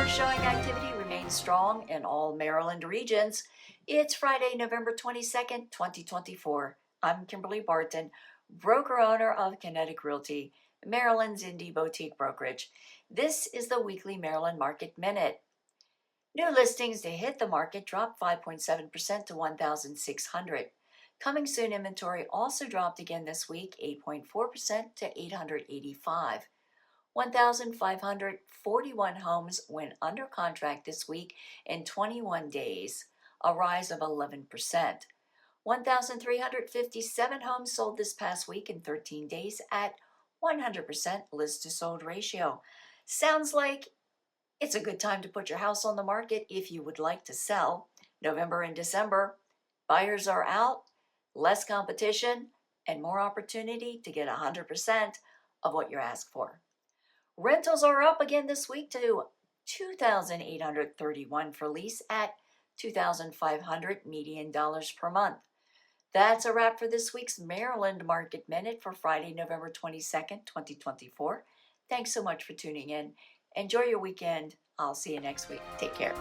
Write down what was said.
showing activity remains strong in all Maryland regions. It's Friday, November 22nd, 2024. I'm Kimberly Barton, broker-owner of Kinetic Realty, Maryland's indie boutique brokerage. This is the weekly Maryland Market Minute. New listings to hit the market dropped 5.7% to 1,600. Coming soon inventory also dropped again this week, 8.4% to 885. 1,541 homes went under contract this week in 21 days, a rise of 11%. 1,357 homes sold this past week in 13 days at 100% list to sold ratio. Sounds like it's a good time to put your house on the market if you would like to sell. November and December, buyers are out, less competition, and more opportunity to get 100% of what you're asked for. Rentals are up again this week to $2,831 for lease at $2,500 median dollars per month. That's a wrap for this week's Maryland Market Minute for Friday, November 22nd, 2024. Thanks so much for tuning in. Enjoy your weekend. I'll see you next week. Take care.